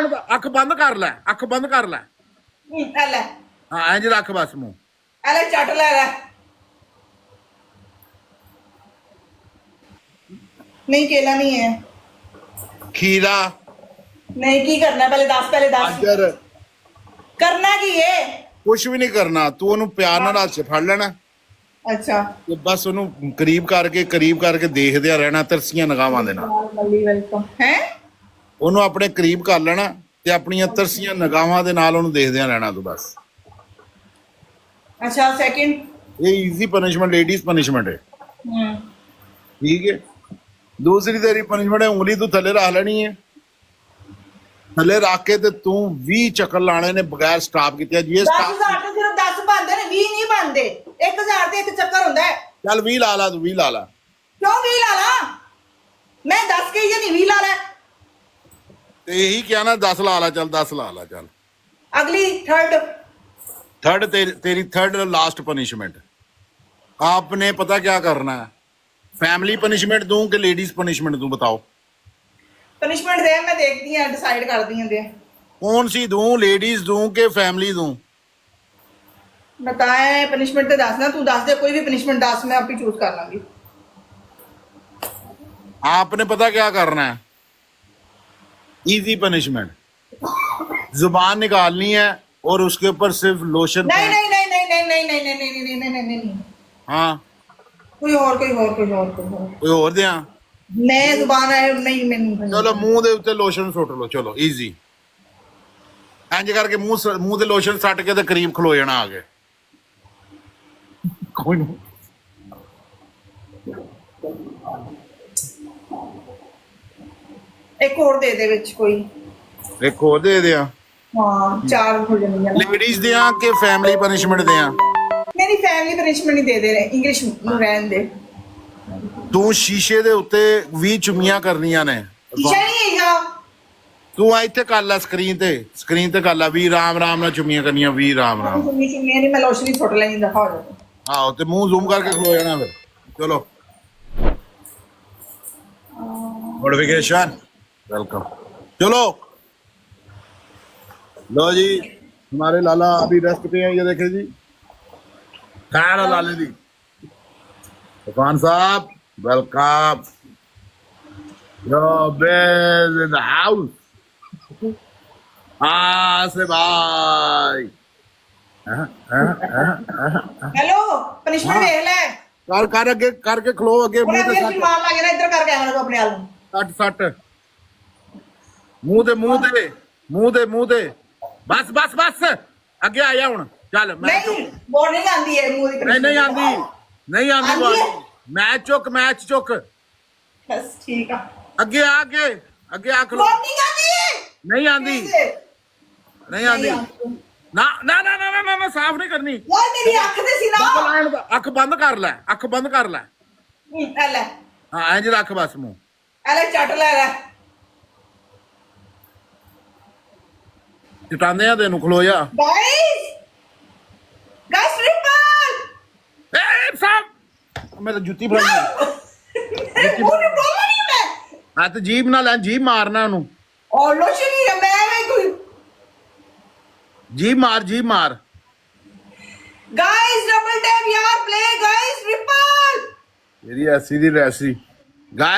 ਲੈਣ ਦਾ ਅੱਖ ਬੰਦ ਕਰ ਲੈ, ਅੱਖ ਬੰਦ ਕਰ ਲੈ। ਐ ਲੈ ਹਾਂ ਇੰਜ ਰੱਖ ਬਸ ਮੂੰਹ। ਐ ਲੈ ਚੱਟ ਲੈ ਲੈ। नहीं केला नहीं है। खीरा नहीं की करना पहले दस गाजर करना की है। कुछ भी नहीं करना, तू ਉਹਨੂੰ ਪਿਆਰ ਨਾਲ ਹੱਥ 'ਚ ਫੜ ਲੈਣਾ अच्छा ਤੇ ਬਸ ਉਹਨੂੰ ਕਰੀਬ ਕਰਕੇ ਦੇਖਦਿਆ ਰਹਿਣਾ ਤਰਸੀਆਂ ਨਿਗਾਹਾਂ ਦੇ ਨਾਲ। वेलकम है। ਉਹਨੂੰ ਆਪਣੇ ਕਰੀਬ ਕਰ ਲੈਣਾ ਤੇ ਆਪਣੀਆਂ ਤਰਸੀਆਂ ਨਿਗਾਹਾਂ ਦੇ ਨਾਲ ਉਹਨੂੰ ਦੇਖਦਿਆਂ ਰਹਿਣਾ ਤੂੰ ਬਸ। अच्छा सेकंड ਇਹ ਈਜ਼ੀ ਪਨਿਸ਼ਮੈਂਟ, ਲੇਡੀਜ਼ ਪਨਿਸ਼ਮੈਂਟ ਹੈ, ਠੀਕ ਹੈ। दूसरी तेरी पनिशमेंट है, उंगली तू थले रख लेनी है, थले रख के ते तू 20 चक्कर लाने ने बगैर स्टॉप किया। जी 10,000 तो सिर्फ 10 बनते ने, 20 नहीं बनते। 1,000 ते एक चक्कर होता है। चल 20 ला ला, तू 20 ला ला। क्यों 20 ला ला? मैं 10 के ही नहीं 20 ला ला। ते यही क्या ना 10 ला ला, चल 10 ला ला चल। अगली थर्ड तेरी थर्ड लास्ट पनिशमेंट। आपने पता क्या करना है, फैमिली पनिशमेंट दूं कि लेडीज पनिशमेंट दूं, बताओ। पनिशमेंट दे, मैं देखती हूं, डिसाइड करती हूं दे। कौन सी दूं, लेडीज दूं कि फैमिली दूं? बताए पनिशमेंट तो दस ना, तू दस दे, कोई भी पनिशमेंट दस, मैं आप ही चूज कर लूंगी। आपने पता क्या करना है, इजी पनिशमेंट, जुबान निकालनी है और उसके ऊपर सिर्फ लोशन। नहीं नहीं नहीं नहीं नहीं नहीं नहीं नहीं नहीं नहीं नहीं नहीं नहीं। हाँ कोई और कोई और दिया। मैं जुबान है नहीं मैं नहीं। चलो मुंह दे उत्ते लोशन सुट लो, चलो इजी। इंज करके मुंह ते लोशन सट के ते करीब खलो जाना आगे। कोई नहीं एक और दे दे विच कोई। एक और दे दिया। हां 4 हो जाएंगे। लेडीज दिया के फैमिली पनिशमेंट दिया? मेरी फैमिली पनिशमेंट नहीं दे दे रहे, इंग्लिश ਨੂੰ ਰਹਿਣ ਦੇ। ਤੂੰ ਸ਼ੀਸ਼ੇ ਦੇ ਉੱਤੇ 20 ਚੁੰਮੀਆਂ ਕਰਨੀਆਂ ਨੇ। ਸ਼ੀਸ਼ਾ ਨਹੀਂ ਹੈਗਾ। ਤੂੰ ਇੱਥੇ ਕਰ ਲੈ ਸਕਰੀਨ ਤੇ ਕਰ ਲੈ 20 ਰਾਮ ਰਾਮ ਨਾਲ ਚੁੰਮੀਆਂ ਕਰਨੀਆਂ, 20 ਰਾਮ ਰਾਮ। ਚੁੰਮੀ ਨਹੀਂ, ਮੈਂ ਲੋਸ਼ਨ ਹੀ ਸੁੱਟ ਲੈਣੀ, ਦਫਾ ਹੋ ਜਾ। ਆਹੋ ਤੇ ਮੂੰਹ ਜ਼ੂਮ ਕਰਕੇ ਖਲੋ ਜਾਣਾ ਫਿਰ। ਚਲੋ नोटिफिकेशन वेलकम। चलो लो जी, हमारे लाला अभी रेस्ट पे हैं, ये देखे जी खैर लाले दी। तूफान साहब welcome, your base in the house. से भाई हेलो पनिशमेंट देख ले। कर अगे करके खलो, अगे मुंह ते सट मार लगे ना, इधर कर कैमरा को अपने हाल में सट मुंह दे बस बस बस अगे आया हुन। चल मैं नहीं वार्निंग आंदी है मुंह दी। नहीं आंदी मैच चुक बस ठीक है। अगे आ खलो। वार्निंग आंदी है। नहीं आंदी ना ना ना ना ना ना साफ नहीं करनी यार, मेरी अख ते सी ना। अख बंद कर ले, अख बंद कर ले। ए ले हां इंज रख बस मुंह। ए ले चट ले ले। चटांदे आ तेनू खलो जा। गाइस ट्रिपल ए साहब मैं तो जुत्ती फड़नी। बोल नहीं मैं। हां तो जीभ ना ले, जीभ मारना ओनू। और लोशन ही है, मैं कोई जीभ मार। गाइस डबल टैप यार, प्ले गाइस ट्रिपल। तेरी ऐसी दी रैसी गाय।